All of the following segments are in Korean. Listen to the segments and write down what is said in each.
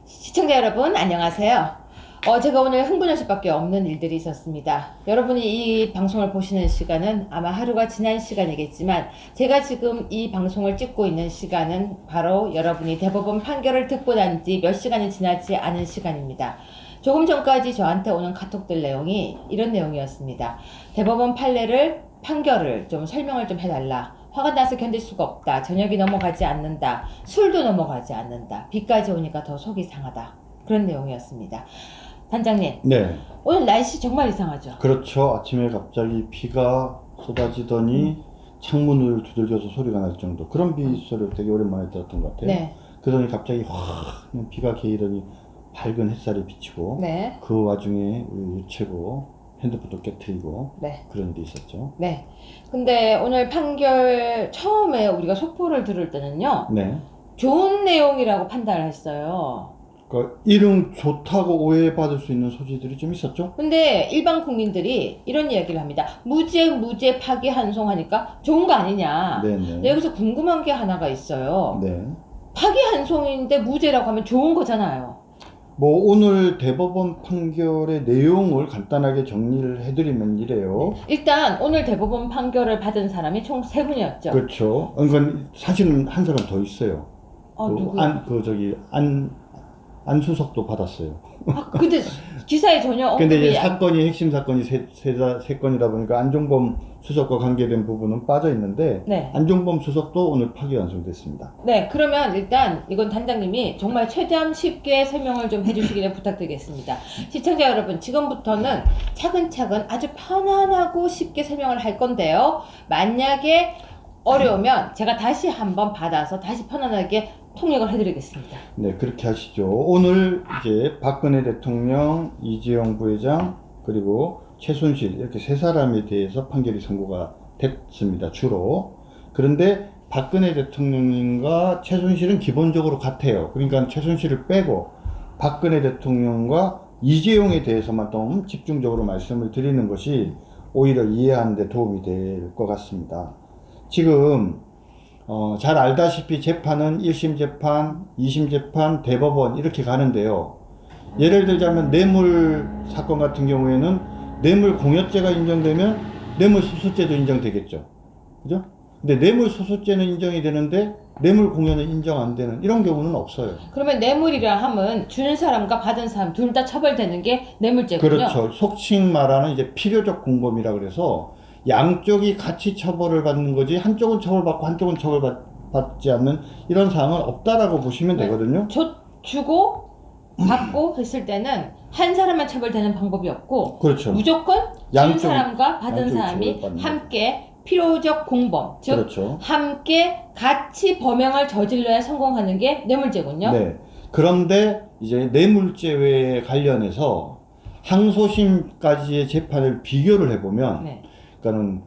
시청자 여러분 안녕하세요. 제가 오늘 흥분할 수밖에 없는 일들이 있었습니다. 여러분이 이 방송을 보시는 시간은 아마 하루가 지난 시간이겠지만 제가 지금 이 방송을 찍고 있는 시간은 바로 여러분이 대법원 판결을 듣고 난 지 몇 시간이 지나지 않은 시간입니다. 조금 전까지 저한테 오는 카톡들 내용이 이런 내용이었습니다. 대법원 판결을 좀 설명을 좀 해달라. 화가 나서 견딜 수가 없다. 저녁이 넘어가지 않는다. 술도 넘어가지 않는다. 비까지 오니까 더 속이 상하다. 그런 내용이었습니다. 단장님, 네, 오늘 날씨 정말 이상하죠? 그렇죠. 아침에 갑자기 비가 쏟아지더니 창문을 두들겨서 소리가 날 정도. 그런 비 소리를 되게 오랜만에 들었던 것 같아요. 네. 그러더니 갑자기 확 비가 개이더니 밝은 햇살이 비치고 네. 그 와중에 우리 유채고 핸드폰도 깨트리고 네. 그런 일이 있었죠. 네. 근데 오늘 판결 처음에 우리가 속보를 들을 때는요. 네. 좋은 내용이라고 판단을 했어요. 그러니까 이름 좋다고 오해받을 수 있는 소지들이 좀 있었죠. 근데 일반 국민들이 이런 이야기를 합니다. 무죄 파기환송하니까 좋은 거 아니냐. 네네. 근데 여기서 궁금한 게 하나가 있어요. 네. 파기환송인데 무죄라고 하면 좋은 거잖아요. 뭐 오늘 대법원 판결의 내용을 간단하게 정리를 해드리면 이래요. 일단 오늘 대법원 판결을 받은 사람이 총 3분이었죠. 그렇죠. 그러니까 사실은 한 사람 더 있어요. 누구요? 안수석도 받았어요. 근데 기사에 전혀 근데 언급이 이제 사건이 핵심 사건이 세 건이다 보니까 안종범 수석과 관계된 부분은 빠져 있는데 네. 안종범 수석도 오늘 파기환송됐습니다. 네, 그러면 일단 이건 단장님이 정말 최대한 쉽게 설명을 좀 해주시기를 부탁드리겠습니다. 시청자 여러분, 지금부터는 차근차근 아주 편안하고 쉽게 설명을 할 건데요. 만약에 어려우면 제가 다시 한번 받아서 다시 편안하게 통역을 해드리겠습니다. 네, 그렇게 하시죠. 오늘 이제 박근혜 대통령, 이재용 부회장, 그리고 최순실 이렇게 세 사람에 대해서 판결이 선고가 됐습니다. 주로. 그런데 박근혜 대통령과 최순실은 기본적으로 같아요. 그러니까 최순실을 빼고 박근혜 대통령과 이재용에 대해서만 좀 집중적으로 말씀을 드리는 것이 오히려 이해하는 데 도움이 될 것 같습니다. 지금 잘 알다시피 재판은 1심 재판, 2심 재판, 대법원 이렇게 가는데요. 예를 들자면 뇌물 사건 같은 경우에는 뇌물 공여죄가 인정되면 뇌물수수죄도 인정되겠죠. 그죠? 근데 뇌물수수죄는 인정이 되는데 뇌물 공여는 인정 안 되는 이런 경우는 없어요. 그러면 뇌물이라 하면 주는 사람과 받은 사람 둘 다 처벌되는 게 뇌물죄군요. 그렇죠. 속칭 말하는 이제 필요적 공범이라 그래서 양쪽이 같이 처벌을 받는 거지 한쪽은 처벌받고 한쪽은 처벌받지 않는 이런 상황은 없다라고 보시면 되거든요. 주고 받고 했을 때는 한 사람만 처벌되는 방법이 없고 그렇죠. 무조건 준 사람과 받은 양쪽이 사람이 처벌받는 함께 필요적 공범, 즉 그렇죠. 함께 같이 범행을 저질러야 성공하는 게 뇌물죄군요. 네. 그런데 이제 뇌물죄에 관련해서 항소심까지의 재판을 비교를 해보면 네. 그러니까는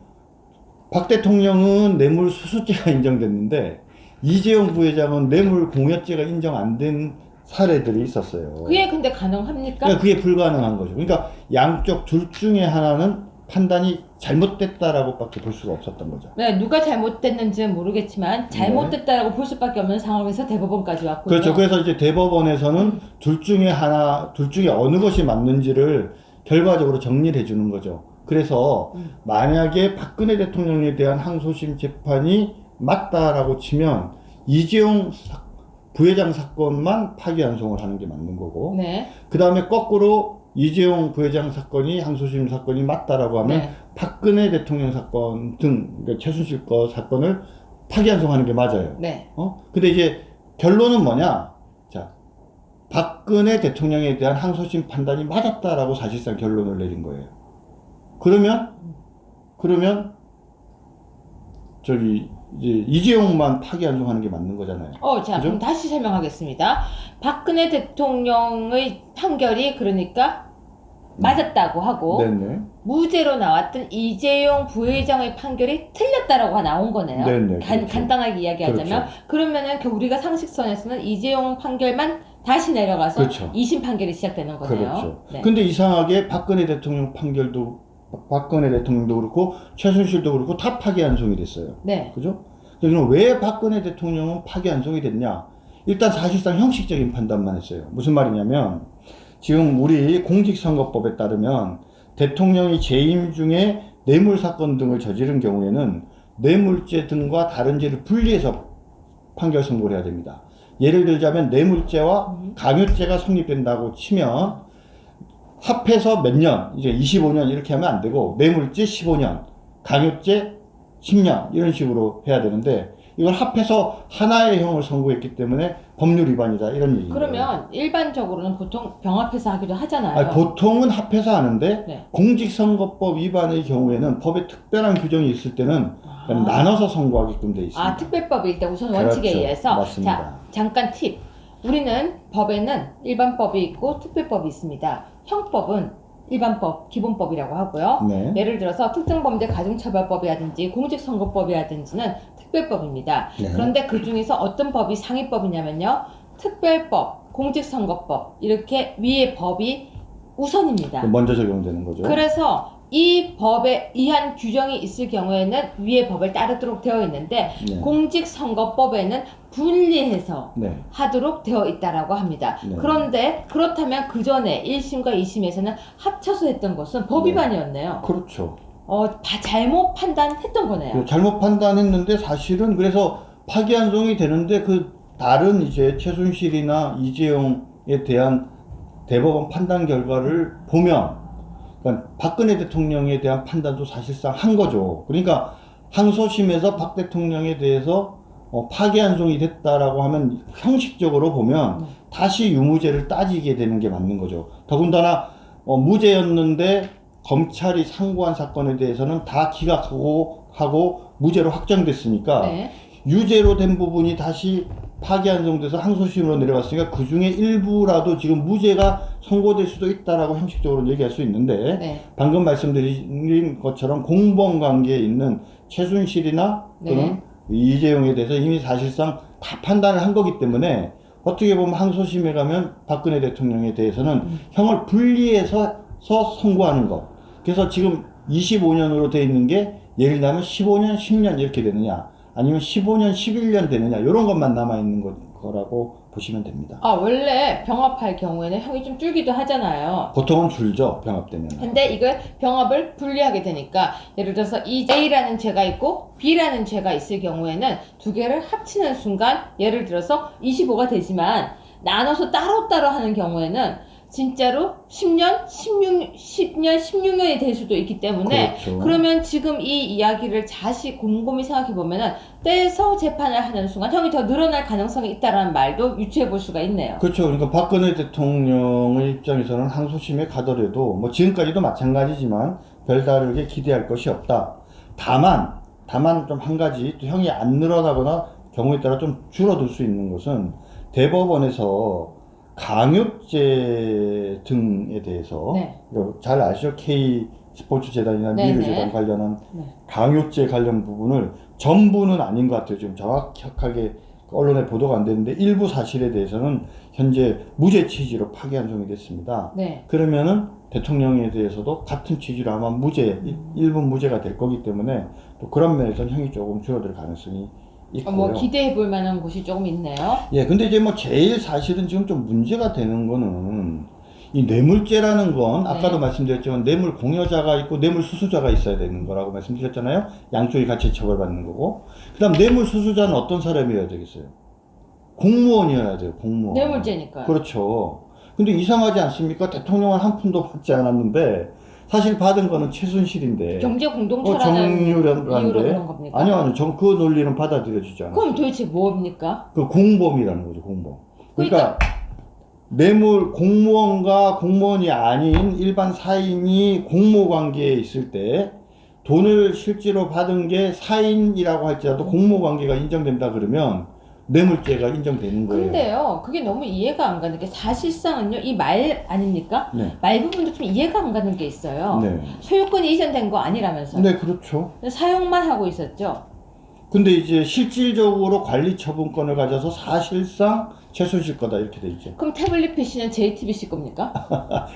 박 대통령은 뇌물수수죄가 인정됐는데 이재용 부회장은 뇌물공여죄가 인정 안 된 사례들이 있었어요. 그게 근데 가능합니까? 그러니까 그게 불가능한 거죠. 그러니까 양쪽 둘 중에 하나는 판단이 잘못됐다라고 밖에 볼 수가 없었던 거죠. 네, 누가 잘못됐는지는 모르겠지만 잘못됐다라고 볼 수밖에 없는 상황에서 대법원까지 왔군요. 그렇죠. 그래서 이제 대법원에서는 둘 중에 어느 것이 맞는지를 결과적으로 정리를 해주는 거죠. 그래서 만약에 박근혜 대통령에 대한 항소심 재판이 맞다라고 치면 이재용 부회장 사건만 파기환송을 하는 게 맞는 거고, 네. 그 다음에 거꾸로 이재용 부회장 사건이 항소심 사건이 맞다라고 하면 네. 박근혜 대통령 사건 등 그러니까 최순실 거 사건을 파기환송하는 게 맞아요. 네. 근데 이제 결론은 뭐냐? 자, 박근혜 대통령에 대한 항소심 판단이 맞았다라고 사실상 결론을 내린 거예요. 그러면 저기 이제 이재용만 파기환송하는 게 맞는 거잖아요. 자, 그럼 다시 설명하겠습니다. 박근혜 대통령의 판결이 그러니까 맞았다고 하고 네네. 무죄로 나왔던 이재용 부회장의 판결이 틀렸다라고 나온 거네요. 네네, 그렇죠. 간단하게 이야기하자면 그렇죠. 그러면은 우리가 상식선에서는 이재용 판결만 다시 내려가서 그렇죠. 2심 판결이 시작되는 거네요. 그렇죠. 네. 근데 이상하게 박근혜 대통령도 그렇고 최순실도 그렇고 다 파기환송이 됐어요. 네. 그죠? 그럼 왜 박근혜 대통령은 파기환송이 됐냐? 일단 사실상 형식적인 판단만 했어요. 무슨 말이냐면 지금 우리 공직선거법에 따르면 대통령이 재임 중에 뇌물 사건 등을 저지른 경우에는 뇌물죄 등과 다른 죄를 분리해서 판결 선고를 해야 됩니다. 예를 들자면 뇌물죄와 강요죄가 성립된다고 치면 합해서 몇 년, 이제 25년 이렇게 하면 안 되고 뇌물죄 15년, 강요죄 10년 이런 식으로 해야 되는데 이걸 합해서 하나의 형을 선고했기 때문에 법률 위반이다 이런 얘기예요. 그러면 일반적으로는 보통 병합해서 하기도 하잖아요. 아니, 보통은 합해서 하는데 네. 공직선거법 위반의 경우에는 법에 특별한 규정이 있을 때는 나눠서 선고하게끔 돼 있습니다. 아, 특별법일 때 우선 그렇죠. 원칙에 의해서. 맞습니다. 자, 잠깐 팁. 우리는 법에는 일반법이 있고 특별법이 있습니다. 형법은 일반법, 기본법이라고 하고요. 네. 예를 들어서 특정범죄 가중처벌법이라든지 공직선거법이라든지는 특별법입니다. 네. 그런데 그 중에서 어떤 법이 상위법이냐면요. 특별법, 공직선거법 이렇게 위에 법이 우선입니다. 먼저 적용되는 거죠. 그래서 이 법에 의한 규정이 있을 경우에는 위의 법을 따르도록 되어 있는데 네. 공직선거법에는 분리해서 네. 하도록 되어 있다라고 합니다. 네. 그런데 그렇다면 그 전에 1심과 2심에서는 합쳐서 했던 것은 법 네. 위반이었네요. 그렇죠. 잘못 판단했던 거네요. 잘못 판단했는데 사실은 그래서 파기환송이 되는데 그 다른 이제 최순실이나 이재용에 대한 대법원 판단 결과를 보면 그러니까 박근혜 대통령에 대한 판단도 사실상 한 거죠. 그러니까 항소심에서 박 대통령에 대해서 파기환송이 됐다라고 하면 형식적으로 보면 다시 유무죄를 따지게 되는 게 맞는 거죠. 더군다나 무죄였는데 검찰이 상고한 사건에 대해서는 다 기각하고 무죄로 확정됐으니까 네. 유죄로 된 부분이 다시 파기환송돼서 항소심으로 내려갔으니까 그 중에 일부라도 지금 무죄가 선고될 수도 있다라고 형식적으로 얘기할 수 있는데 네. 방금 말씀드린 것처럼 공범 관계에 있는 최순실이나 또는 네. 이재용에 대해서 이미 사실상 다 판단을 한 거기 때문에 어떻게 보면 항소심에 가면 박근혜 대통령에 대해서는 형을 분리해서 선고하는 것. 그래서 지금 25년으로 돼 있는 게 예를 들면 15년, 10년 이렇게 되느냐 아니면 15년, 11년 되느냐 이런 것만 남아있는 거라고 보시면 됩니다. 원래 병합할 경우에는 형이 좀 줄기도 하잖아요. 보통은 줄죠, 병합되면. 근데 이걸 병합을 분리하게 되니까 예를 들어서 이 A라는 죄가 있고 B라는 죄가 있을 경우에는 두 개를 합치는 순간 예를 들어서 25가 되지만 나눠서 따로따로 하는 경우에는 진짜로 10년, 16년이 될 수도 있기 때문에 그렇죠. 그러면 지금 이 이야기를 다시 곰곰이 생각해 보면은 떼서 재판을 하는 순간 형이 더 늘어날 가능성이 있다라는 말도 유추해 볼 수가 있네요. 그렇죠. 그러니까 박근혜 대통령의 입장에서는 항소심에 가더라도 뭐 지금까지도 마찬가지지만 별다르게 기대할 것이 없다. 다만 좀 한 가지 또 형이 안 늘어나거나 경우에 따라 좀 줄어들 수 있는 것은 대법원에서 강요죄 등에 대해서 네. 잘 아시죠? K 스포츠재단이나 네, 미르재단 네. 관련한 네. 강요죄 관련 부분을 전부는 아닌 것 같아요. 지금 정확하게 언론에 보도가 안 되는데 일부 사실에 대해서는 현재 무죄 취지로 파기환송이 됐습니다. 네. 그러면은 대통령에 대해서도 같은 취지로 아마 일부 무죄가 될 거기 때문에 또 그런 면에서는 형이 조금 줄어들 가능성이 있고요. 뭐 기대해 볼 만한 곳이 조금 있네요. 예, 근데 이제 뭐 제일 사실은 지금 좀 문제가 되는 거는 이 뇌물죄라는 건 아까도 네. 말씀드렸지만 뇌물 공여자가 있고 뇌물 수수자가 있어야 되는 거라고 말씀드렸잖아요. 양쪽이 같이 처벌받는 거고. 그다음 뇌물 수수자는 어떤 사람이어야 되겠어요? 공무원이어야 돼요. 공무원. 뇌물죄니까요. 그렇죠. 근데 이상하지 않습니까? 대통령은 한 푼도 받지 않았는데 사실 받은 거는 최순실인데. 경제 공동체라는 이유로 정유라는데. 그런 겁니까? 아니요. 그 논리는 받아들여지지 않아요. 그럼 도대체 뭡니까? 그 공범이라는 거죠, 공범. 그러니까 뇌물 공무원과 공무원이 아닌 일반 사인이 공모 관계에 있을 때 돈을 실제로 받은 게 사인이라고 할지라도 공모 관계가 인정된다 그러면 뇌물죄가 인정되는 거예요. 근데요, 그게 너무 이해가 안 가는 게 사실상은요, 이 말 아닙니까? 네. 말 부분도 좀 이해가 안 가는 게 있어요. 네. 소유권이 이전된 거 아니라면서요. 네, 그렇죠. 사용만 하고 있었죠. 근데 이제 실질적으로 관리 처분권을 가져서 사실상 최순실 거다 이렇게 돼 있죠. 그럼 태블릿 PC는 JTBC 겁니까?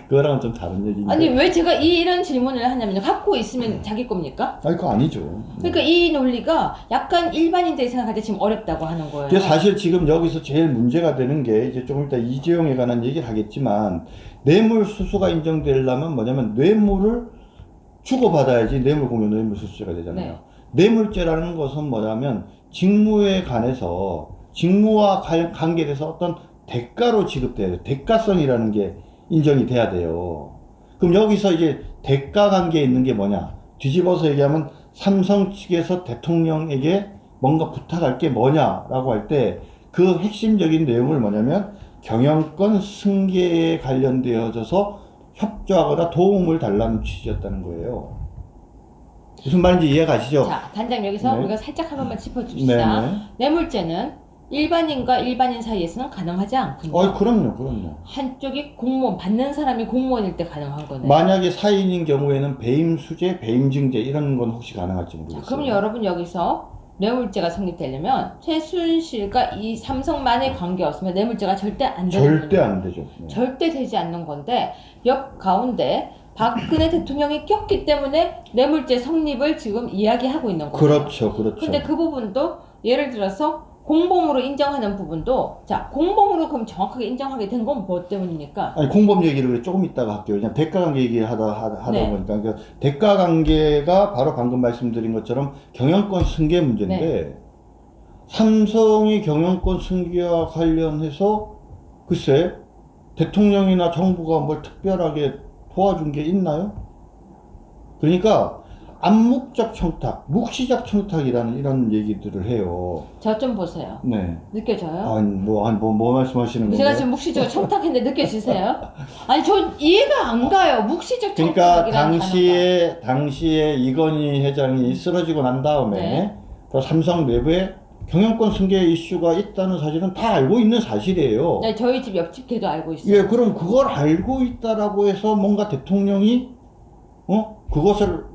그거랑은 좀 다른 얘기인데. 아니 왜 제가 이런 질문을 하냐면 갖고 있으면 자기 겁니까? 아니 그거 아니죠. 그러니까 이 논리가 약간 일반인들이 생각할 때 지금 어렵다고 하는 거예요. 근데 사실 지금 여기서 제일 문제가 되는 게 이제 조금 이따 이재용에 관한 얘기를 하겠지만 뇌물수수가 인정되려면 뭐냐면 뇌물을 주고받아야지 뇌물공여 뇌물수수죄가 되잖아요. 네. 뇌물죄라는 것은 뭐냐면 직무에 관해서 직무와 관계돼서 어떤 대가로 지급돼야 돼요. 대가성이라는 게 인정이 돼야 돼요. 그럼 여기서 이제 대가 관계에 있는 게 뭐냐? 뒤집어서 얘기하면 삼성 측에서 대통령에게 뭔가 부탁할 게 뭐냐라고 할 때 그 핵심적인 내용을 뭐냐면 경영권 승계에 관련되어져서 협조하거나 도움을 달라는 취지였다는 거예요. 무슨 말인지 이해가시죠? 자, 단장 여기서 네. 우리가 살짝 한 번만 짚어줍시다. 네네. 뇌물죄는 일반인과 일반인 사이에서는 가능하지 않군요. 그럼요. 한쪽이 공무원, 받는 사람이 공무원일 때 가능한 거네요. 만약에 사인인 경우에는 배임수재, 배임증제 이런 건 혹시 가능할지 자, 모르겠어요. 그럼 여러분 여기서 뇌물죄가 성립되려면 최순실과 이 삼성만의 관계였으면 뇌물죄가 절대 안 되는 절대 안 되죠. 네. 절대 되지 않는 건데 옆 가운데 박근혜 대통령이 꼈기 때문에 뇌물죄 성립을 지금 이야기하고 있는 거예요. 그렇죠. 근데 그 부분도 예를 들어서 공범으로 인정하는 부분도 자 공범으로 그럼 정확하게 인정하게 된 건 뭐 때문입니까? 아니 공범 얘기를 왜 조금 이따가 할게요. 그냥 대가관계 얘기하다 네. 보니까 그러니까 대가관계가 바로 방금 말씀드린 것처럼 경영권 승계 문제인데 네. 삼성이 경영권 승계와 관련해서 글쎄 대통령이나 정부가 뭘 특별하게 도와준 게 있나요? 그러니까 암묵적 청탁, 묵시적 청탁이라는 이런 얘기들을 해요. 저 좀 보세요. 네. 느껴져요? 뭐 말씀하시는 건가요? 제가 지금 묵시적으로 청탁했는데 느껴지세요? 아니 저 이해가 안 가요. 묵시적 청탁이라는 그러니까 당시에 이건희 회장이 쓰러지고 난 다음에 네. 또 삼성 내부에 경영권 승계 이슈가 있다는 사실은 다 알고 있는 사실이에요. 네, 저희 집 옆집 걔도 알고 있어요. 예, 그럼 그걸 알고 있다라고 해서 뭔가 대통령이 그것을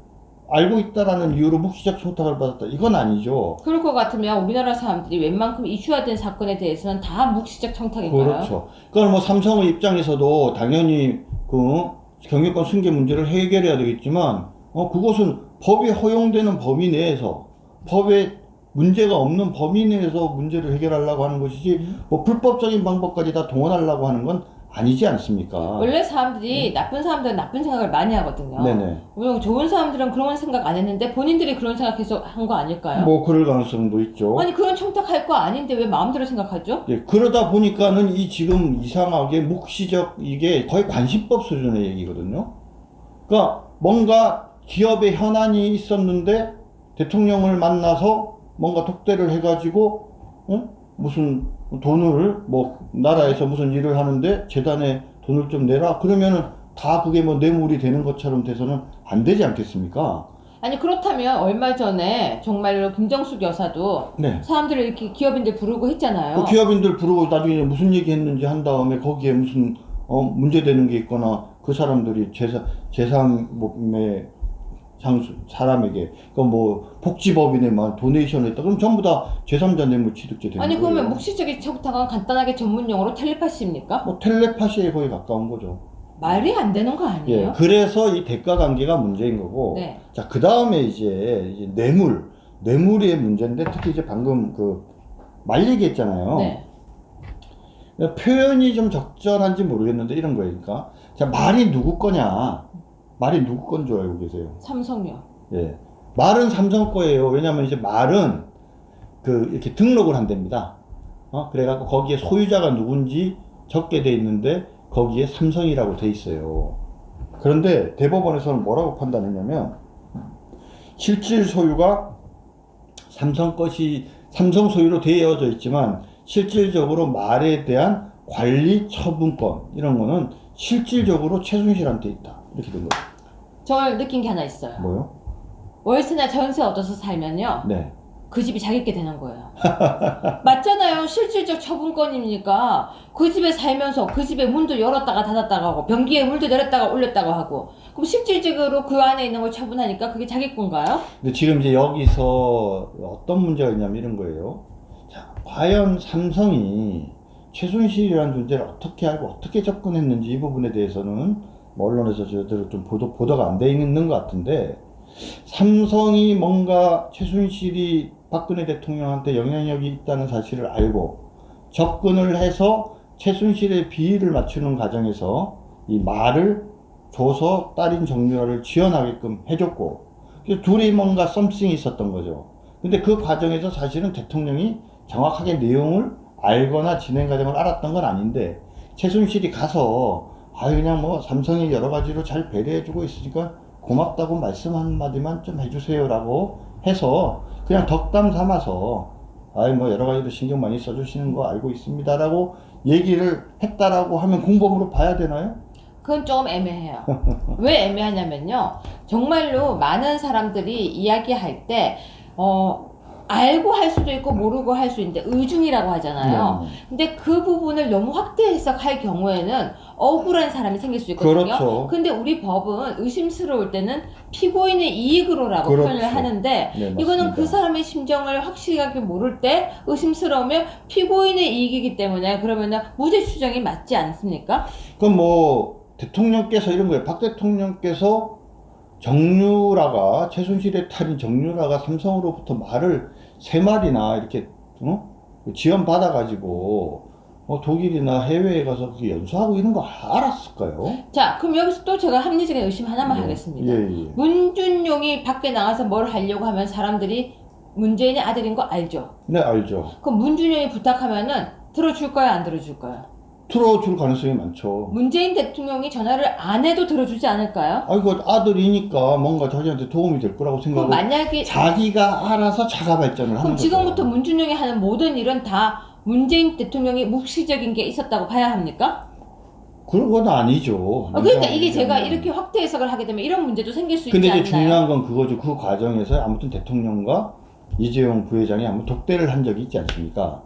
알고 있다라는 이유로 묵시적 청탁을 받았다. 이건 아니죠. 그럴 것 같으면 우리나라 사람들이 웬만큼 이슈화된 사건에 대해서는 다 묵시적 청탁인가요? 그렇죠. 그건 뭐 삼성의 입장에서도 당연히 그 경영권 승계 문제를 해결해야 되겠지만 그것은 법이 허용되는 범위 내에서 법에 문제가 없는 범위 내에서 문제를 해결하려고 하는 것이지 뭐 불법적인 방법까지 다 동원하려고 하는 건 아니지 않습니까? 원래 사람들이 나쁜 사람들은 나쁜 생각을 많이 하거든요. 네네. 물론 좋은 사람들은 그런 생각 안 했는데 본인들이 그런 생각해서 한 거 아닐까요? 뭐 그럴 가능성도 있죠. 아니 그런 청탁할 거 아닌데 왜 마음대로 생각하죠? 예, 그러다 보니까는 이 지금 이상하게 묵시적 이게 거의 관심법 수준의 얘기거든요. 그러니까 뭔가 기업에 현안이 있었는데 대통령을 만나서 뭔가 독대를 해가지고 무슨 돈을 뭐 나라에서 무슨 일을 하는데 재단에 돈을 좀 내라 그러면은 다 그게 뭐 뇌물이 되는 것처럼 돼서는 안 되지 않겠습니까? 아니 그렇다면 얼마 전에 정말로 김정숙 여사도 네. 사람들을 이렇게 기업인들 부르고 했잖아요. 그 기업인들 부르고 나중에 무슨 얘기 했는지 한 다음에 거기에 무슨 문제되는 게 있거나 그 사람들이 제3의 사람에게 그 뭐 복지법인에만 도네이션을 했다 그럼 전부 다 제3자 뇌물 취득죄 되는 아니 거예요. 그러면 묵시적인 청탁은 간단하게 전문 용어로 텔레파시입니까? 뭐 텔레파시에 거의 가까운 거죠. 말이 안 되는 거 예, 아니에요? 그래서 이 대가 관계가 문제인 거고. 네. 자, 그 다음에 이제 뇌물의 문제인데 특히 이제 방금 그 말 얘기했잖아요. 네. 표현이 좀 적절한지 모르겠는데 이런 거예요. 그러니까 자, 말이 누구 거냐? 말이 누구 건 줄 알고 계세요? 삼성요. 예. 말은 삼성 거예요. 왜냐면 이제 말은 이렇게 등록을 한답니다. 그래갖고 거기에 소유자가 누군지 적게 돼 있는데 거기에 삼성이라고 돼 있어요. 그런데 대법원에서는 뭐라고 판단했냐면 실질 소유가 삼성 소유로 되어져 있지만 실질적으로 말에 대한 관리 처분권 이런 거는 실질적으로 최순실한테 있다. 이렇게 된 거예요. 저 느낀 게 하나 있어요. 뭐요? 월세나 전세 얻어서 살면요. 네. 그 집이 자기 게 되는 거예요. 맞잖아요. 실질적 처분권입니까? 그 집에 살면서 그 집에 문도 열었다가 닫았다가 하고 변기에 물도 내렸다가 올렸다가 하고 그럼 실질적으로 그 안에 있는 걸 처분하니까 그게 자기 건가요? 근데 지금 이제 여기서 어떤 문제가 있냐면 이런 거예요. 자, 과연 삼성이 최순실이라는 존재를 어떻게 알고 어떻게 접근했는지 이 부분에 대해서는 뭐 언론에서 저희들 좀 보도가 안 돼 있는 것 같은데, 삼성이 뭔가 최순실이 박근혜 대통령한테 영향력이 있다는 사실을 알고 접근을 해서 최순실의 비위를 맞추는 과정에서 이 말을 줘서 딸인 정유라를 지원하게끔 해줬고, 둘이 뭔가 썸씽이 있었던 거죠. 근데 그 과정에서 사실은 대통령이 정확하게 내용을 알거나 진행 과정을 알았던 건 아닌데, 최순실이 가서 그냥 뭐 삼성이 여러 가지로 잘 배려해주고 있으니까 고맙다고 말씀 한마디만 좀 해주세요 라고 해서 그냥 덕담 삼아서 뭐 여러 가지로 신경 많이 써주시는 거 알고 있습니다 라고 얘기를 했다라고 하면 공범으로 봐야 되나요? 그건 조금 애매해요. 왜 애매하냐면요. 정말로 많은 사람들이 이야기할 때, 알고 할 수도 있고 모르고 할 수 있는데 의중이라고 하잖아요. 근데 그 부분을 너무 확대 해석할 경우에는 억울한 사람이 생길 수 있거든요. 그렇죠. 근데 우리 법은 의심스러울 때는 피고인의 이익으로라고 그렇죠. 표현을 하는데, 네, 이거는 맞습니다. 그 사람의 심정을 확실하게 모를 때 의심스러우면 피고인의 이익이기 때문에 그러면은 무죄 추정이 맞지 않습니까? 그럼 뭐 대통령께서 이런 거예요. 박 대통령께서 정유라가, 최순실의 딸인 정유라가 삼성으로부터 말을 3마리나 이렇게 지원 받아가지고 독일이나 해외에 가서 그 연수하고 이런 거 알았을까요? 자, 그럼 여기서 또 제가 합리적인 의심 하나만 하겠습니다. 예. 문준용이 밖에 나가서 뭘 하려고 하면 사람들이 문재인의 아들인 거 알죠? 네, 알죠. 그럼 문준용이 부탁하면은 들어줄 거야, 안 들어줄 거야? 틀어줄 가능성이 많죠. 문재인 대통령이 전화를 안 해도 들어주지 않을까요? 이거 아들이니까 뭔가 자기한테 도움이 될 거라고 그럼 생각하고 만약에 자기가 알아서 자가 발전을 하는 그럼 거죠. 지금부터 문준용이 하는 모든 일은 다 문재인 대통령이 묵시적인 게 있었다고 봐야 합니까? 그런 건 아니죠. 그러니까 이게 제가 이렇게 확대 해석을 하게 되면 이런 문제도 생길 수 있지 근데 않나요? 이제 중요한 건 그거죠. 그 과정에서 아무튼 대통령과 이재용 부회장이 아무 독대를 한 적이 있지 않습니까?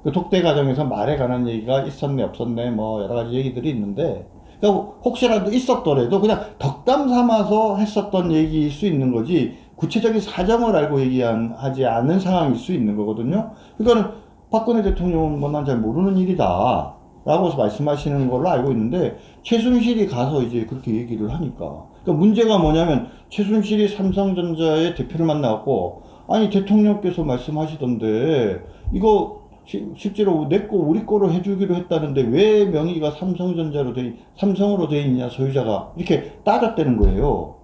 그 독대 과정에서 말에 관한 얘기가 있었네, 없었네, 뭐 여러 가지 얘기들이 있는데, 그러니까 혹시라도 있었더라도 그냥 덕담 삼아서 했었던 얘기일 수 있는 거지, 구체적인 사정을 알고 얘기하지 않은 상황일 수 있는 거거든요. 그러니까는 박근혜 대통령은 뭐 난 잘 모르는 일이다 라고 말씀하시는 걸로 알고 있는데, 최순실이 가서 이제 그렇게 얘기를 하니까. 그러니까 문제가 뭐냐면, 최순실이 삼성전자의 대표를 만나갖고, 아니, 대통령께서 말씀하시던데, 이거 실제로 내 거, 우리 거로 해주기로 했다는데, 왜 명의가 삼성으로 돼 있냐, 소유자가. 이렇게 따졌다는 거예요.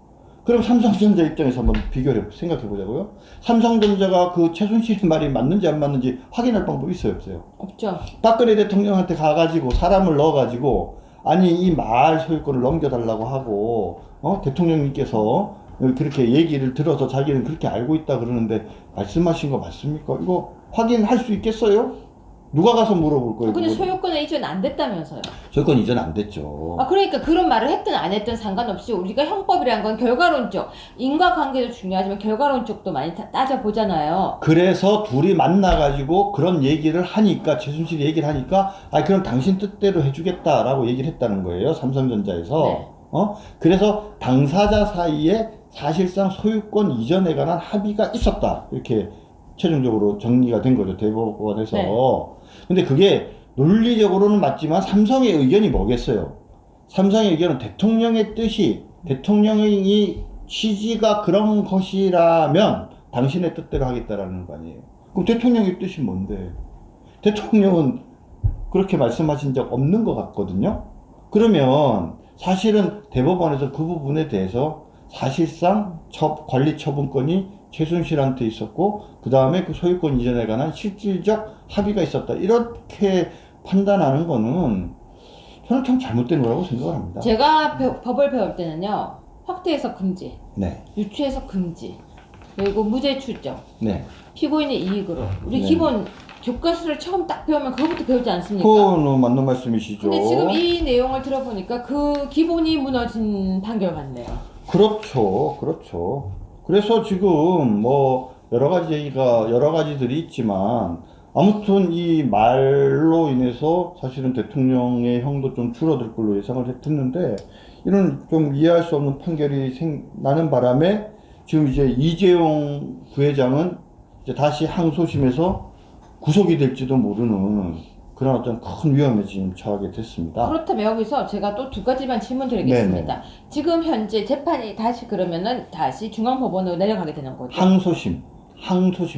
그럼 삼성전자 입장에서 한번 비교를 생각해 보자고요. 삼성전자가 그 최순실의 말이 맞는지 안 맞는지 확인할 방법이 있어요, 없어요? 없죠. 박근혜 대통령한테 가가지고 사람을 넣어가지고 아니 이 말 소유권을 넘겨달라고 하고 대통령님께서 그렇게 얘기를 들어서 자기는 그렇게 알고 있다 그러는데 말씀하신 거 맞습니까? 이거 확인할 수 있겠어요? 누가 가서 물어볼 거예요? 근데 그거는? 소유권은 이전 안 됐다면서요. 소유권 이전 안 됐죠. 그러니까 그런 말을 했든 안 했든 상관없이 우리가 형법이란 건 결과론적, 인과관계도 중요하지만 결과론적도 많이 따져보잖아요. 그래서 둘이 만나가지고 그런 얘기를 하니까, 최순실이 얘기를 하니까, 그럼 당신 뜻대로 해주겠다라고 얘기를 했다는 거예요. 삼성전자에서. 네. 그래서 당사자 사이에 사실상 소유권 이전에 관한 합의가 있었다. 이렇게 최종적으로 정리가 된 거죠. 대법원에서. 네. 근데 그게 논리적으로는 맞지만 삼성의 의견이 뭐겠어요? 삼성의 의견은 대통령의 뜻이, 대통령의 취지가 그런 것이라면 당신의 뜻대로 하겠다라는 거 아니에요. 그럼 대통령의 뜻이 뭔데? 대통령은 그렇게 말씀하신 적 없는 것 같거든요. 그러면 사실은 대법원에서 그 부분에 대해서 사실상 관리 처분권이 최순실한테 있었고, 그 다음에 그 소유권 이전에 관한 실질적 합의가 있었다, 이렇게 판단하는 거는 저는 참 잘못된 거라고 생각을 합니다. 제가 법을 배울 때는요, 확대해석 금지, 네. 유추해석 금지, 그리고 무죄 추정, 네. 피고인의 이익으로, 우리 네. 기본 교과서를 처음 딱 배우면 그거부터 배우지 않습니까? 그건 맞는 말씀이시죠. 근데 지금 이 내용을 들어보니까 그 기본이 무너진 판결 같네요. 그렇죠. 그래서 지금 뭐 여러 가지들이 있지만, 아무튼 이 말로 인해서 사실은 대통령의 형도 좀 줄어들 걸로 예상을 했는데, 이런 좀 이해할 수 없는 판결이 나는 바람에 지금 이제 이재용 부회장은 이제 다시 항소심에서 구속이 될지도 모르는 그런 어떤 큰 위험에 지금 처하게 됐습니다. 그렇다면 여기서 제가 또 두 가지만 질문드리겠습니다. 네네. 지금 현재 재판이 다시 그러면은 다시 중앙법원으로 내려가게 되는 거죠? 항소심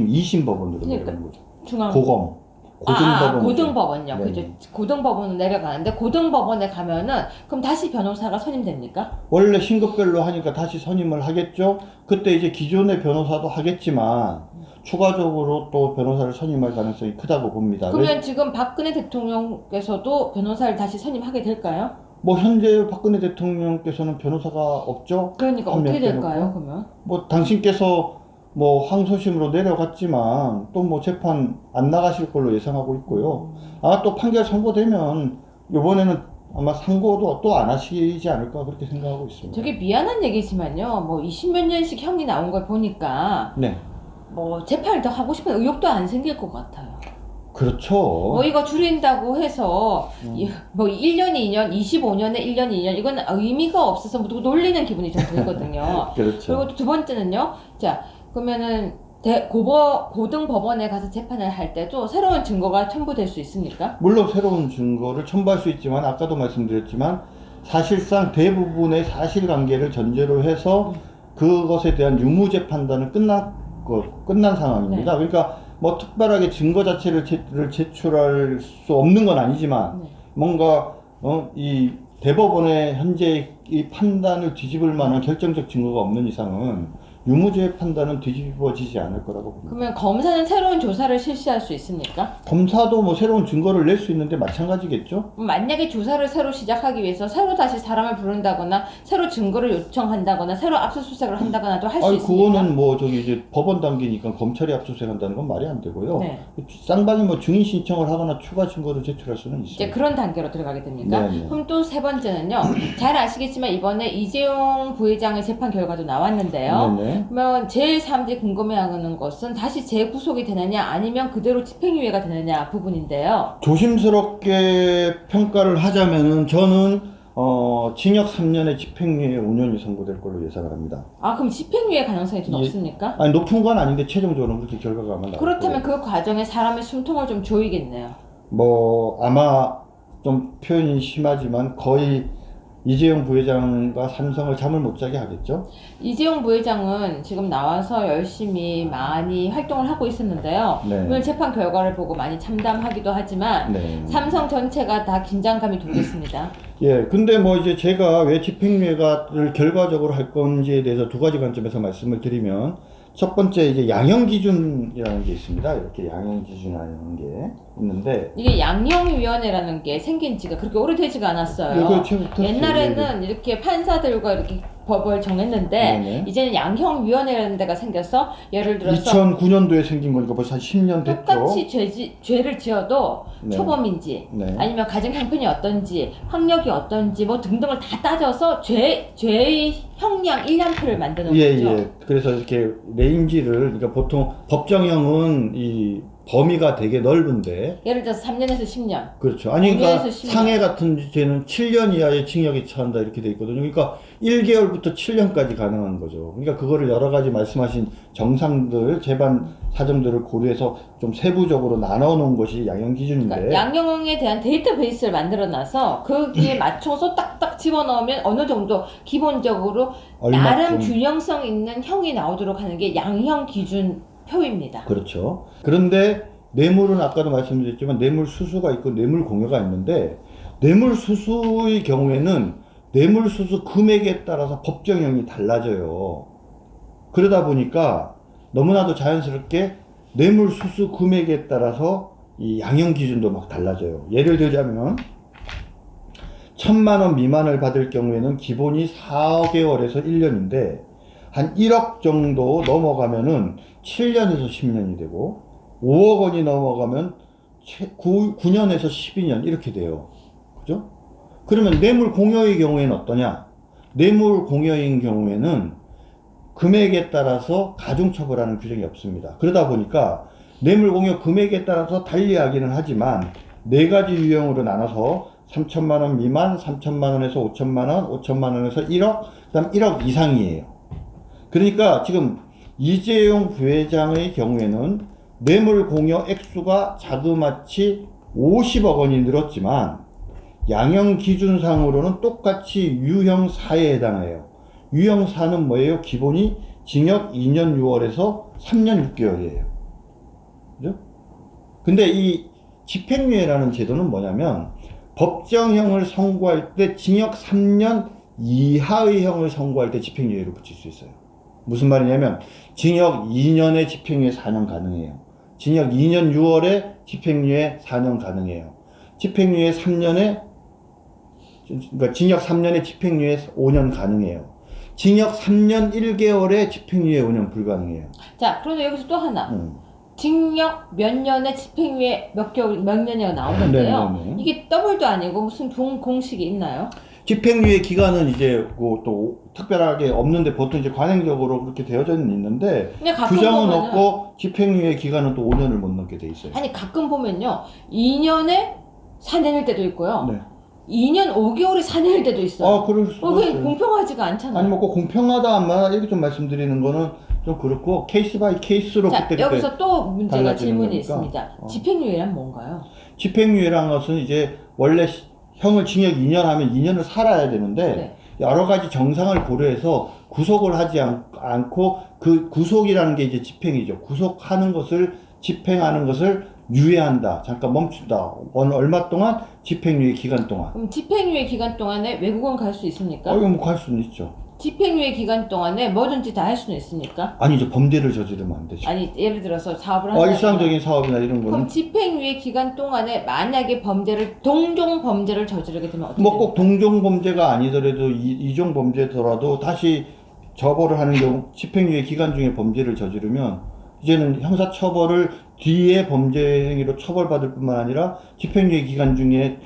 2심 법원으로 그러니까 내려가는 거죠. 중앙 고등법원. 고등법원요. 네. 그죠? 고등법원으로 내려가는데 고등법원에 가면은 그럼 다시 변호사가 선임됩니까? 원래 신급별로 하니까 다시 선임을 하겠죠. 그때 이제 기존의 변호사도 하겠지만 추가적으로 또 변호사를 선임할 가능성이 크다고 봅니다. 그러면 지금 박근혜 대통령께서도 변호사를 다시 선임하게 될까요? 뭐 현재 박근혜 대통령께서는 변호사가 없죠. 그러니까 한 명 어떻게 될까요, 빼놓고. 그러면? 뭐 당신께서 뭐 항소심으로 내려갔지만 또 뭐 재판 안 나가실 걸로 예상하고 있고요. 아마 또 판결 선고되면 이번에는 아마 상고도 또 안 하시지 않을까 그렇게 생각하고 있습니다. 되게 미안한 얘기지만요. 뭐 20몇 년씩 형이 나온 걸 보니까 네, 뭐 재판을 더 하고 싶은 의욕도 안 생길 것 같아요. 그렇죠. 뭐 이거 줄인다고 해서 음. 뭐 1년, 2년, 25년에 1년, 2년 이건 의미가 없어서 누구 놀리는 기분이 좀 들거든요. 그렇죠. 그리고 또 두 번째는요. 자, 그러면은 고등법원에 가서 재판을 할 때도 새로운 증거가 첨부될 수 있습니까? 물론 새로운 증거를 첨부할 수 있지만 아까도 말씀드렸지만 사실상 대부분의 사실관계를 전제로 해서 그것에 대한 유무죄 판단은 끝난 상황입니다. 그러니까 뭐 특별하게 증거 자체를 제출할 수 없는 건 아니지만 네. 뭔가 이 대법원의 현재 이 판단을 뒤집을 만한 결정적 증거가 없는 이상은 유무죄 판단은 뒤집어지지 않을 거라고 봅니다. 그러면 검사는 새로운 조사를 실시할 수 있습니까? 검사도 뭐 새로운 증거를 낼 수 있는데 마찬가지겠죠? 만약에 조사를 새로 시작하기 위해서 새로 다시 사람을 부른다거나 새로 증거를 요청한다거나 새로 압수수색을 한다거나도 할 수 아니 있습니까? 그거는 뭐 저기 이제 법원 단계니까 검찰이 압수수색한다는 건 말이 안 되고요. 네. 쌍방이 뭐 증인 신청을 하거나 추가 증거를 제출할 수는 있어요. 이제 그런 단계로 들어가게 됩니까? 네네. 그럼 또 세 번째는요. 잘 아시겠지만 이번에 이재용 부회장의 재판 결과도 나왔는데요. 네네. 그러면 제일 사람들이 궁금해하는 것은 다시 재구속이 되느냐 아니면 그대로 집행유예가 되느냐 부분인데요. 조심스럽게 평가를 하자면은 저는 징역 3년에 집행유예 5년이 선고될 걸로 예상을 합니다. 아 그럼 집행유예 가능성이 좀 예. 높습니까? 아니 높은 건 아닌데 최종적으로 그렇게 결과가 아마 나올 그렇다면 거예요. 그 과정에 사람의 숨통을 좀 조이겠네요. 뭐 아마 좀 표현이 심하지만 거의 이재용 부회장과 삼성을 잠을 못 자게 하겠죠. 이재용 부회장은 지금 나와서 열심히 많이 활동을 하고 있었는데요. 네. 오늘 재판 결과를 보고 많이 참담하기도 하지만 네. 삼성 전체가 다 긴장감이 돌겠습니다. 예, 근데 뭐 이제 제가 왜 집행유예를 결과적으로 할 건지에 대해서 두 가지 관점에서 말씀을 드리면 첫 번째 이제 양형 기준이라는 게 있습니다. 이렇게 양형 기준이라는 게 있는데 이게 양형위원회라는 게 생긴 지가 그렇게 오래되지가 않았어요. 이거 지금 옛날에는 이렇게 판사들과 이렇게 법을 정했는데 네네. 이제는 양형위원회라는 데가 생겨서 예를 들어서 2009년도에 생긴 거니까 벌써 한 10년 됐죠. 똑같이 죄를 지어도 네. 초범인지 네. 아니면 가정 형편이 어떤지 학력이 어떤지 뭐 등등을 다 따져서 죄의 형량 1량표를 만드는 예, 거죠. 예. 그래서 이렇게 레인지를 그러니까 보통 법정형은 이 범위가 되게 넓은데 예를 들어서 3년에서 10년. 그렇죠. 아니 그러니까 5년에서 10년. 상해 같은 죄는 7년 이하의 징역이 처한다 이렇게 돼 있거든요. 그러니까 1개월부터 7년까지 가능한 거죠. 그러니까 그거를 여러 가지 말씀하신 정상들, 재반 사정들을 고려해서 좀 세부적으로 나눠 놓은 것이 양형 기준인데 그러니까 양형에 대한 데이터베이스를 만들어놔서 거기에 맞춰서 딱딱 집어넣으면 어느 정도 기본적으로 나름 얼마큼 균형성 있는 형이 나오도록 하는 게 양형 기준 표입니다. 그렇죠. 그런데 뇌물은 아까도 말씀드렸지만 뇌물 수수가 있고 뇌물 공여가 있는데 뇌물 수수의 경우에는 뇌물 수수 금액에 따라서 법정형이 달라져요. 그러다 보니까 너무나도 자연스럽게 뇌물 수수 금액에 따라서 이 양형 기준도 막 달라져요. 예를 들자면 1,000만 원 미만을 받을 경우에는 기본이 4개월에서 1년인데 한 1억 정도 넘어가면은 7년에서 10년이 되고 5억 원이 넘어가면 9년에서 12년 이렇게 돼요. 그죠? 그러면 뇌물 공여의 경우에는 어떠냐? 뇌물 공여인 경우에는 금액에 따라서 가중처벌하는 규정이 없습니다. 그러다 보니까 뇌물 공여 금액에 따라서 달리하기는 하지만 네 가지 유형으로 나눠서 3천만 원 미만, 3천만 원에서 5천만 원, 5천만 원에서 1억, 그 다음 1억 이상이에요. 그러니까 지금 이재용 부회장의 경우에는 뇌물 공여 액수가 자그마치 50억 원이 늘었지만 양형 기준상으로는 똑같이 유형 4에 해당해요. 유형 4는 뭐예요? 기본이 징역 2년 6월에서 3년 6개월이에요. 그죠? 근데 이 집행유예라는 제도는 뭐냐면 법정형을 선고할 때 징역 3년 이하의 형을 선고할 때 집행유예를 붙일 수 있어요. 무슨 말이냐면 징역 2년에 집행유예 4년 가능해요. 징역 2년 6월에 집행유예 4년 가능해요. 집행유예 3년에 그러니까 징역 3년에 집행유예 5년 가능해요. 징역 3년 1개월에 집행유예 5년 불가능해요. 자, 그런데 여기서 또 하나. 징역 몇 년에 집행유예 몇 개월, 몇 년이라고 나오는데요. 네네네. 이게 더블도 아니고 무슨 공식이 있나요? 집행유예 기간은 이제 또 특별하게 없는데 보통 이제 관행적으로 그렇게 되어져 있는데 근데 가끔 규정은 보면은, 없고 집행유예 기간은 또 5년을 못 넘게 돼 있어요. 아니 가끔 보면요 2년에 4년일 때도 있고요. 네. 2년 5개월이 4년일 때도 있어요. 그럴 수도 그게 있어요. 공평하지가 않잖아요. 아니 뭐 꼭 공평하다 안마 이렇게 좀 말씀드리는 거는 좀 그렇고 케이스 바이 케이스로 자, 그때 여기서 또 문제가 달라지는 질문이 거니까. 있습니다. 집행유예란 뭔가요? 집행유예라는 것은 이제 원래 형을 징역 2년 하면 2년을 살아야 되는데 네. 여러 가지 정상을 고려해서 구속을 하지 않고 그 구속이라는 게 이제 집행이죠. 구속하는 것을 집행하는 것을 유예한다. 잠깐 멈춘다. 얼마 동안? 집행유예 기간 동안. 그럼 집행유예 기간 동안에 외국은 갈 수 있습니까? 이거 뭐 갈 수는 있죠. 집행유예 기간 동안에 뭐든지 다 할 수는 있습니까? 아니죠. 범죄를 저지르면 안 되죠. 아니 예를 들어서 사업을 한다. 일상적인 사업이나 이런 그럼 거는 집행유예 기간 동안에 만약에 동종 범죄를 저지르게 되면 어떻게 뭐 꼭 됩니까? 동종 범죄가 아니더라도 이종 범죄더라도 다시 처벌을 하는 경우 집행유예 기간 중에 범죄를 저지르면 이제는 형사처벌을 뒤에 범죄 행위로 처벌받을 뿐만 아니라 집행유예 기간 중에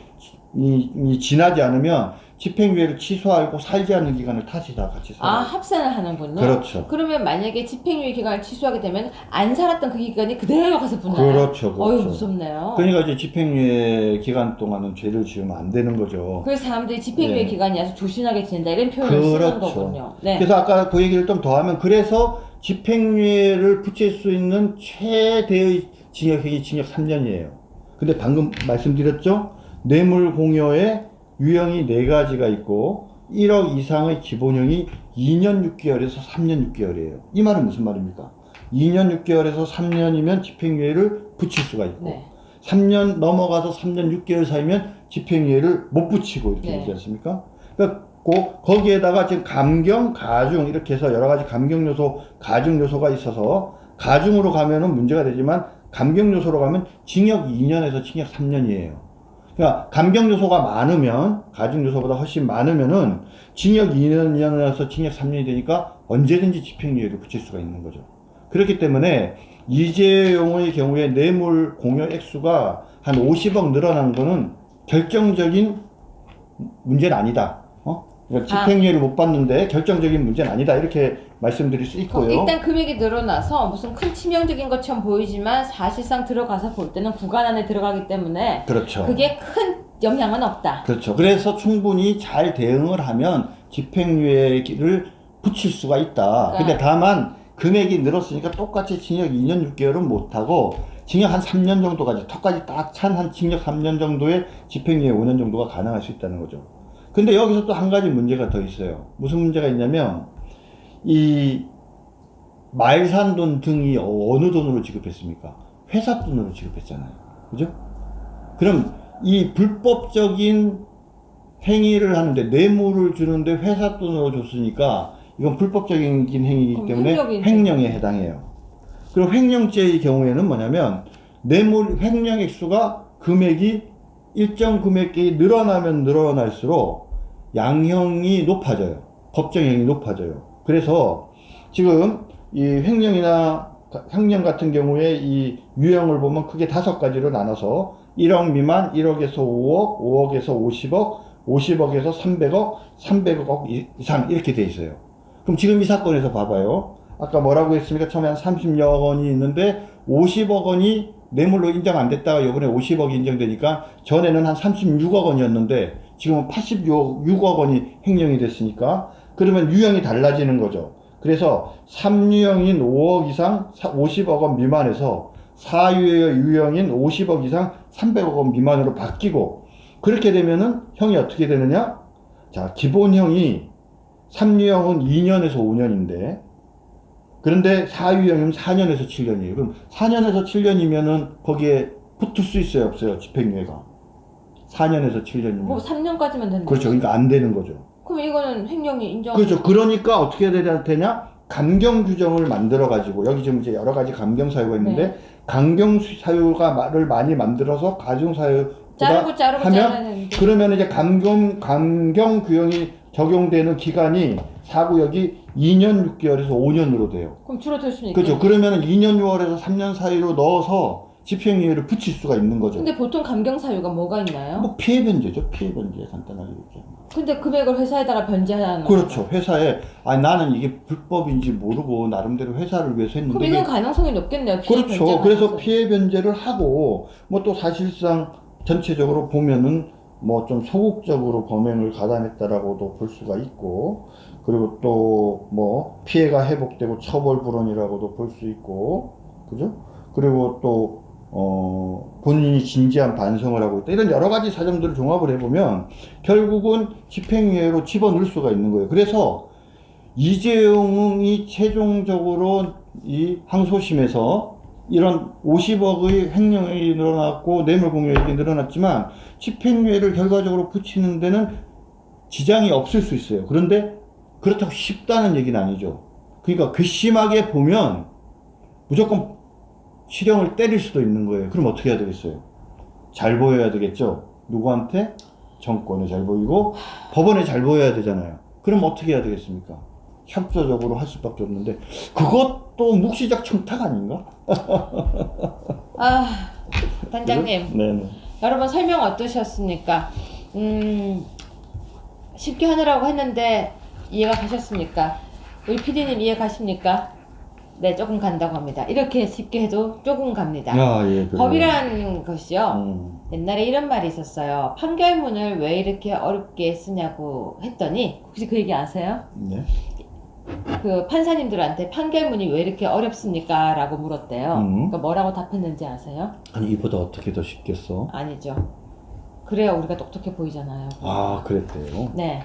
지나지 않으면 집행유예를 취소하고 살지 않는 기간을 다시 다 같이 살아요. 합산을 하는군요. 그렇죠. 그러면 만약에 집행유예 기간을 취소하게 되면 안 살았던 그 기간이 그대로 가서 붙나요? 그렇죠. 어휴 무섭네요. 그러니까 이제 집행유예 기간 동안은 죄를 지으면 안 되는 거죠. 그래서 사람들이 집행유예 네. 기간이 아주 조신하게 지낸다 이런 표현을 쓰는 그렇죠. 거군요. 네. 그래서 아까 그 얘기를 좀 더 하면 그래서 집행유예를 붙일 수 있는 최대의 징역형이 징역 3년이에요. 근데 방금 말씀드렸죠? 뇌물공여에 유형이 4가지가 있고 1억 이상의 기본형이 2년 6개월에서 3년 6개월이에요. 이 말은 무슨 말입니까? 2년 6개월에서 3년이면 집행유예를 붙일 수가 있고 네. 3년 넘어가서 3년 6개월 사이면 집행유예를 못 붙이고 이렇게 네. 되지 않습니까? 그러니까 거기에다가 지금 감경, 가중 이렇게 해서 여러 가지 감경 요소, 가중 요소가 있어서 가중으로 가면은 문제가 되지만 감경 요소로 가면 징역 2년에서 징역 3년이에요. 그러니까 감경 요소가 많으면 가중 요소보다 훨씬 많으면은 징역 2년에서 징역 3년이 되니까 언제든지 집행유예를 붙일 수가 있는 거죠. 그렇기 때문에 이재용의 경우에 뇌물 공여 액수가 한 50억 늘어난 거는 결정적인 문제는 아니다. 그러니까 집행유예를 못 받는데 결정적인 문제는 아니다. 이렇게 말씀드릴 수 있고요. 일단 금액이 늘어나서 무슨 큰 치명적인 것처럼 보이지만 사실상 들어가서 볼 때는 구간 안에 들어가기 때문에 그렇죠. 그게 큰 영향은 없다. 그렇죠. 그래서 충분히 잘 대응을 하면 집행유예를 붙일 수가 있다. 그러니까 근데 다만 금액이 늘었으니까 똑같이 징역 2년 6개월은 못하고 징역 한 3년 정도까지 턱까지 딱 찬 한 징역 3년 정도의 집행유예 5년 정도가 가능할 수 있다는 거죠. 근데 여기서 또 한 가지 문제가 더 있어요. 무슨 문제가 있냐면 이 말산돈 등이 어느 돈으로 지급했습니까? 회사 돈으로 지급했잖아요. 그죠? 그럼 이 불법적인 행위를 하는데 뇌물을 주는데 회사 돈으로 줬으니까 이건 불법적인 행위이기 때문에 횡령에 해당해요. 그리고 횡령죄의 경우에는 뭐냐면 뇌물 횡령액수가 금액이 일정 금액이 늘어나면 늘어날수록 양형이 높아져요. 법정형이 높아져요. 그래서 지금 이 횡령이나 횡령 같은 경우에 이 유형을 보면 크게 5가지로 나눠서 1억 미만, 1억에서 5억, 5억에서 50억, 50억에서 300억, 300억 이상 이렇게 돼 있어요. 그럼 지금 이 사건에서 봐봐요. 아까 뭐라고 했습니까? 처음에 한 30여 원이 있는데 50억 원이 뇌물로 인정 안 됐다가 이번에 50억이 인정되니까 전에는 한 36억 원이었는데 지금은 86억 원이 횡령이 됐으니까 그러면 유형이 달라지는 거죠. 그래서 3유형인 5억 이상 50억 원 미만에서 4유형인 50억 이상 300억 원 미만으로 바뀌고, 그렇게 되면은 형이 어떻게 되느냐? 자, 기본형이 3유형은 2년에서 5년인데, 그런데 4유형이면 4년에서 7년이에요. 그럼 4년에서 7년이면은 거기에 붙을 수 있어요, 없어요? 집행유예가. 4년에서 7년이면. 뭐 3년까지만 되는 그렇죠. 거지. 그러니까 안 되는 거죠. 그럼 이거는 횡령이 인정. 그렇죠. 그러니까 어떻게 해야 되냐? 감경 규정을 만들어 가지고, 여기 지금 이제 여러 가지 감경 사유가 있는데, 네. 감경 사유가 말을 많이 만들어서 가중 사유보다 자르고 하면, 잘라내는데. 그러면 이제 감경 규정이 적용되는 기간이 사구역이 2년 6개월에서 5년으로 돼요. 그럼 줄어들 수는 있겠네. 그렇죠. 그러면은 2년 6월에서 3년 사이로 넣어서 집행유예를 붙일 수가 있는 거죠. 근데 보통 감경 사유가 뭐가 있나요? 뭐 피해 변제죠. 피해 변제 간단하게 얘기하면. 근데 금액을 회사에다가 변제하는 거. 그렇죠. 회사에 나는 이게 불법인지 모르고 나름대로 회사를 위해서 했는데. 그럼 이건 가능성이 높겠네요. 피해 그렇죠. 변제 그래서 가능성이. 피해 변제를 하고 뭐 또 사실상 전체적으로 보면은 뭐 좀 소극적으로 범행을 가담했다라고도 볼 수가 있고, 그리고 또 뭐 피해가 회복되고 처벌 불원이라고도 볼 수 있고, 그죠? 그리고 또 본인이 진지한 반성을 하고 있다. 이런 여러 가지 사정들을 종합을 해보면 결국은 집행유예로 집어넣을 수가 있는 거예요. 그래서 이재용이 최종적으로 이 항소심에서 이런 50억의 횡령이 늘어났고 뇌물공여액이 늘어났지만 집행유예를 결과적으로 붙이는 데는 지장이 없을 수 있어요. 그런데 그렇다고 쉽다는 얘기는 아니죠. 그러니까 괘씸하게 보면 무조건 실형을 때릴 수도 있는 거예요. 그럼 어떻게 해야 되겠어요? 잘 보여야 되겠죠? 누구한테? 정권에 잘 보이고 법원에 잘 보여야 되잖아요. 그럼 어떻게 해야 되겠습니까? 협조적으로 할 수밖에 없는데, 그것도 묵시적 청탁 아닌가? 아, 단장님. 네네. 여러분 설명 어떠셨습니까? 쉽게 하느라고 했는데 이해가 가셨습니까? 우리 PD님 이해 가십니까? 네, 조금 간다고 합니다. 이렇게 쉽게 해도 조금 갑니다. 예, 그래요. 법이라는 것이요. 옛날에 이런 말이 있었어요. 판결문을 왜 이렇게 어렵게 쓰냐고 했더니, 혹시 그 얘기 아세요? 네. 그 판사님들한테 판결문이 왜 이렇게 어렵습니까? 라고 물었대요. 그러니까 뭐라고 답했는지 아세요? 아니, 이보다 어떻게 더 쉽겠어? 아니죠. 그래야 우리가 똑똑해 보이잖아요. 아, 그랬대요. 네.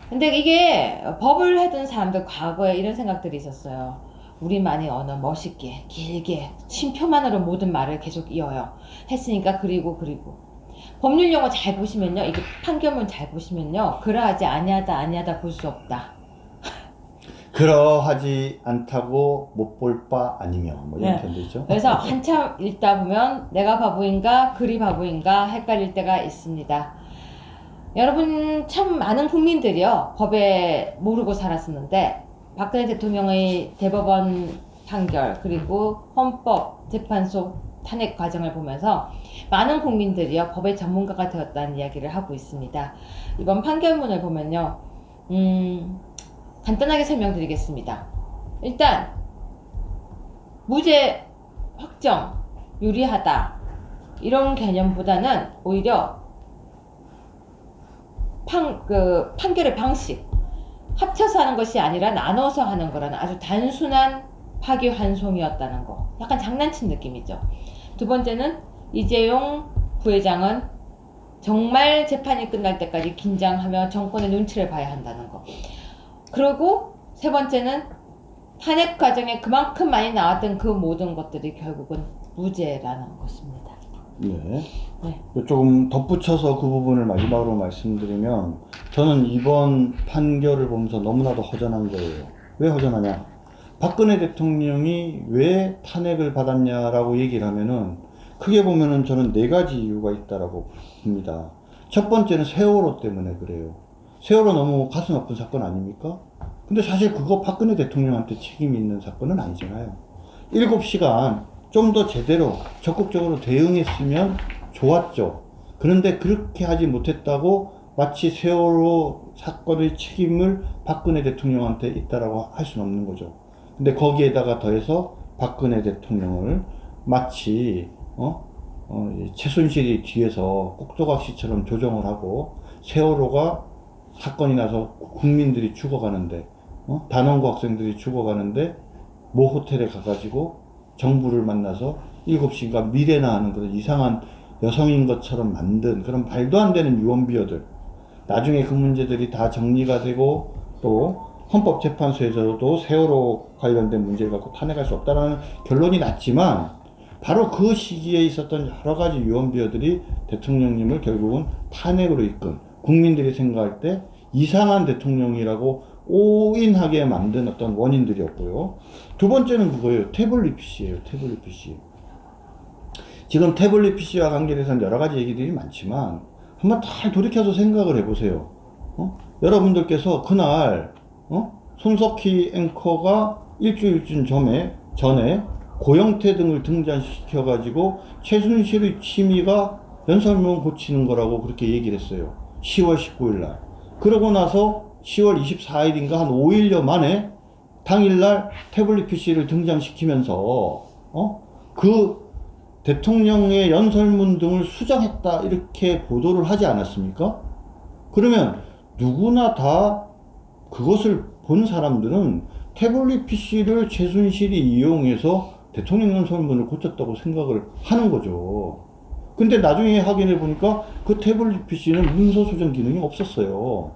근데 이게 법을 하던 사람들 과거에 이런 생각들이 있었어요. 우리만의 언어 멋있게 길게 쉼표만으로 모든 말을 계속 이어요. 했으니까 그리고 법률 용어 잘 보시면요, 이게 판결문 잘 보시면요, 그러하지 아니하다 볼 수 없다. 그러하지 않다고 못 볼 바 아니며 뭐 이런 네. 편도 있죠. 그래서 한참 읽다 보면 내가 바보인가 그리 바보인가 헷갈릴 때가 있습니다. 여러분, 참 많은 국민들이요 법에 모르고 살았었는데, 박근혜 대통령의 대법원 판결 그리고 헌법재판소 탄핵 과정을 보면서 많은 국민들이요 법의 전문가가 되었다는 이야기를 하고 있습니다. 이번 판결문을 보면요, 간단하게 설명드리겠습니다. 일단 무죄 확정 유리하다 이런 개념보다는 오히려 판결의 방식, 합쳐서 하는 것이 아니라 나눠서 하는 거라는 아주 단순한 파기환송이었다는 거. 약간 장난친 느낌이죠. 두 번째는 이재용 부회장은 정말 재판이 끝날 때까지 긴장하며 정권의 눈치를 봐야 한다는 거. 그리고 세 번째는 탄핵 과정에 그만큼 많이 나왔던 그 모든 것들이 결국은 무죄라는 것입니다. 네. 네. 조금 덧붙여서 그 부분을 마지막으로 말씀드리면, 저는 이번 판결을 보면서 너무나도 허전한 거예요. 왜 허전하냐? 박근혜 대통령이 왜 탄핵을 받았냐라고 얘기를 하면은, 크게 보면은 저는 네 가지 이유가 있다라고 봅니다. 첫 번째는 세월호 때문에 그래요. 세월호 너무 가슴 아픈 사건 아닙니까? 근데 사실 그거 박근혜 대통령한테 책임이 있는 사건은 아니잖아요. 7시간 좀 더 제대로 적극적으로 대응했으면 좋았죠. 그런데 그렇게 하지 못했다고 마치 세월호 사건의 책임을 박근혜 대통령한테 있다라고 할 수는 없는 거죠. 근데 거기에다가 더해서 박근혜 대통령을 마치 최순실이 뒤에서 꼭두각시처럼 조정을 하고, 세월호가 사건이 나서 국민들이 죽어가는데, 단원고 학생들이 죽어가는데 모 호텔에 가가지고 정부를 만나서 7시간 미래나 하는 그런 이상한 여성인 것처럼 만든 그런 말도 안 되는 유언비어들, 나중에 그 문제들이 다 정리가 되고 또 헌법재판소에서도 세월호 관련된 문제를 갖고 탄핵할 수 없다는 결론이 났지만 바로 그 시기에 있었던 여러 가지 유언비어들이 대통령님을 결국은 탄핵으로 이끈, 국민들이 생각할 때 이상한 대통령이라고 오인하게 만든 어떤 원인들이었고요. 두 번째는 그거예요. 태블릿 PC예요. 태블릿 PC. 지금 태블릿 PC와 관계돼서는 여러 가지 얘기들이 많지만 한번 잘 돌이켜서 생각을 해보세요. 여러분들께서 그날 손석희 앵커가 일주일쯤 전에 고영태 등을 등장시켜가지고 최순실의 취미가 연설문 고치는 거라고 그렇게 얘기를 했어요. 10월 19일 날. 그러고 나서 10월 24일인가 한 5일여 만에 당일날 태블릿 PC를 등장시키면서 그 대통령의 연설문 등을 수정했다 이렇게 보도를 하지 않았습니까? 그러면 누구나 다 그것을 본 사람들은 태블릿 PC를 최순실이 이용해서 대통령 연설문을 고쳤다고 생각을 하는 거죠. 근데 나중에 확인해 보니까 그 태블릿 PC는 문서 수정 기능이 없었어요.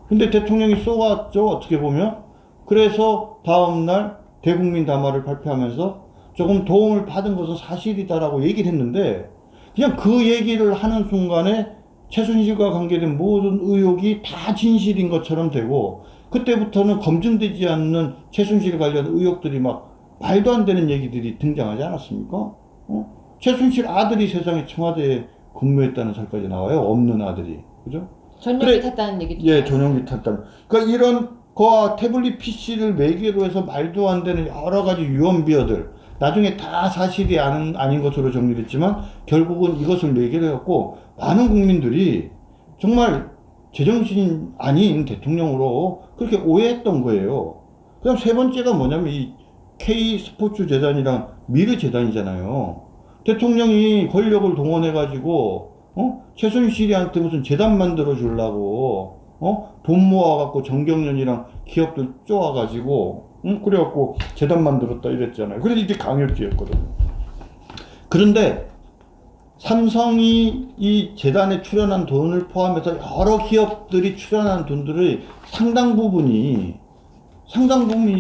근데 대통령이 쏘았죠, 어떻게 보면. 그래서 다음날 대국민 담화를 발표하면서 조금 도움을 받은 것은 사실이다라고 얘기를 했는데, 그냥 그 얘기를 하는 순간에 최순실과 관계된 모든 의혹이 다 진실인 것처럼 되고, 그때부터는 검증되지 않는 최순실 관련 의혹들이 막 말도 안 되는 얘기들이 등장하지 않았습니까? 최순실 아들이 세상에 청와대에 근무했다는 설까지 나와요. 없는 아들이. 그죠? 전용기 탔다는 얘기도. 예, 전용기 탔다는. 그러니까 이런 거와 태블릿 PC를 매개로 해서 말도 안 되는 여러 가지 유언비어들, 나중에 다 사실이 아닌 것으로 정리됐지만 결국은 이것을 매개로 해갖고 많은 국민들이 정말 제정신 아닌 대통령으로 그렇게 오해했던 거예요. 그다음 세 번째가 뭐냐면 이 K스포츠 재단이랑 미르 재단이잖아요. 대통령이 권력을 동원해가지고 최순실이한테 무슨 재단 만들어 주려고 돈 모아갖고 정경련이랑 기업들 쪼아가지고 그래갖고 재단 만들었다 이랬잖아요. 그래서 이게 강요죄였거든요. 그런데 삼성이 이 재단에 출연한 돈을 포함해서 여러 기업들이 출연한 돈들의 상당 부분이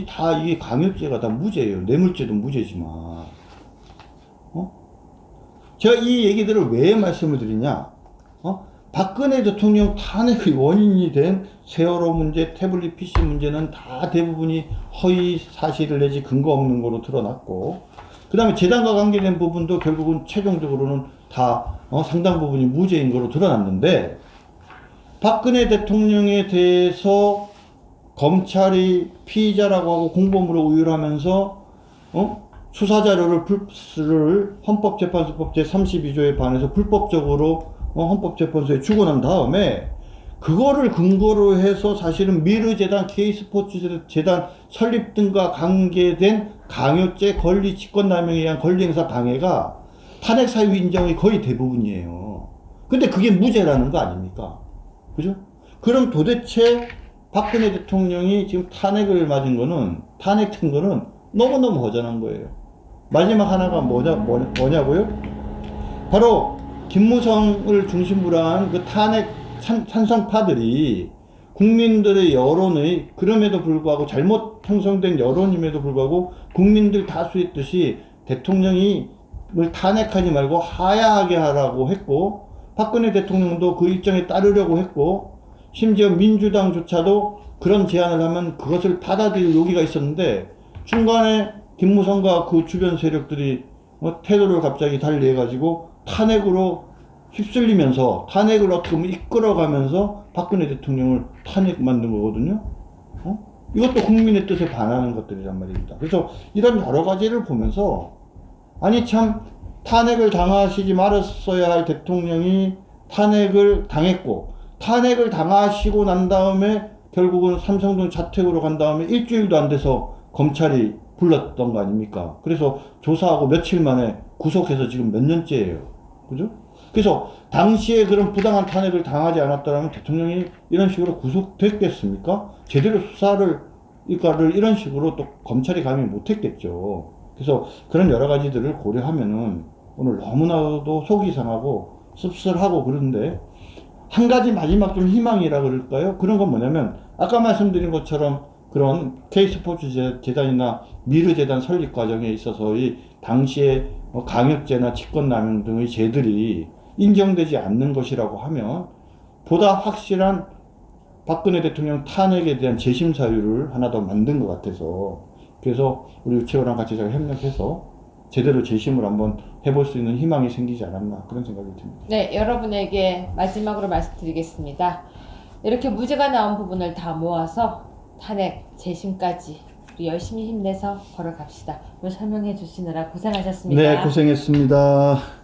다 이게 강요죄가 다 무죄예요. 뇌물죄도 무죄지만. 제가 이 얘기들을 왜 말씀을 드리냐? 박근혜 대통령 탄핵의 원인이 된 세월호 문제, 태블릿 PC 문제는 다 대부분이 허위 사실을 내지 근거 없는 거로 드러났고, 그 다음에 재단과 관계된 부분도 결국은 최종적으로는 다 상당 부분이 무죄인 거로 드러났는데, 박근혜 대통령에 대해서 검찰이 피의자라고 하고 공범으로 의율 하면서 수사자료를 헌법재판소법 제32조에 반해서 불법적으로 헌법재판소에 주고 난 다음에 그거를 근거로 해서 사실은 미르재단, K스포츠 재단 설립 등과 관계된 강요죄, 권리 직권남용에 의한 권리행사 방해가 탄핵 사유 인정의 거의 대부분이에요. 근데 그게 무죄라는 거 아닙니까? 그죠? 그럼 도대체 박근혜 대통령이 지금 탄핵된 거는 너무너무 허전한 거예요. 마지막 하나가 뭐냐고요? 바로 김무성을 중심으로 한 그 탄핵 찬성파들이 국민들의 여론의, 그럼에도 불구하고 잘못 형성된 여론임에도 불구하고 국민들 다수의 뜻이 대통령이 탄핵하지 말고 하야하게 하라고 했고, 박근혜 대통령도 그 일정에 따르려고 했고, 심지어 민주당조차도 그런 제안을 하면 그것을 받아들일 용기가 있었는데, 중간에 김무성과 그 주변 세력들이 태도를 갑자기 달리해가지고 탄핵으로 휩쓸리면서, 탄핵을 어떻게 보면 이끌어가면서 박근혜 대통령을 탄핵 만든 거거든요. 이것도 국민의 뜻에 반하는 것들이란 말입니다. 그래서 이런 여러 가지를 보면서, 아니 참 탄핵을 당하시지 말았어야 할 대통령이 탄핵을 당했고, 탄핵을 당하시고 난 다음에 결국은 삼성동 자택으로 간 다음에 일주일도 안 돼서 검찰이 불렀던 거 아닙니까? 그래서 조사하고 며칠 만에 구속해서 지금 몇 년째예요. 그죠? 그래서 당시에 그런 부당한 탄핵을 당하지 않았더라면 대통령이 이런 식으로 구속됐겠습니까? 제대로 수사를 이런 식으로 또 검찰이 감히 못했겠죠. 그래서 그런 여러 가지들을 고려하면은 오늘 너무나도 속이 상하고 씁쓸하고 그런데 한 가지 마지막 좀 희망이라 그럴까요? 그런 건 뭐냐면 아까 말씀드린 것처럼 그런 K스포츠 재단이나 미르재단 설립 과정에 있어서 이 당시에 강요죄나 직권남용 등의 죄들이 인정되지 않는 것이라고 하면 보다 확실한 박근혜 대통령 탄핵에 대한 재심 사유를 하나 더 만든 것 같아서 그래서 우리 유채호랑 같이 제가 협력해서 제대로 재심을 한번 해볼 수 있는 희망이 생기지 않았나 그런 생각이 듭니다. 네, 여러분에게 마지막으로 말씀드리겠습니다. 이렇게 무죄가 나온 부분을 다 모아서 탄핵, 재심까지 우리 열심히 힘내서 걸어갑시다. 오늘 설명해 주시느라 고생하셨습니다. 네, 고생했습니다.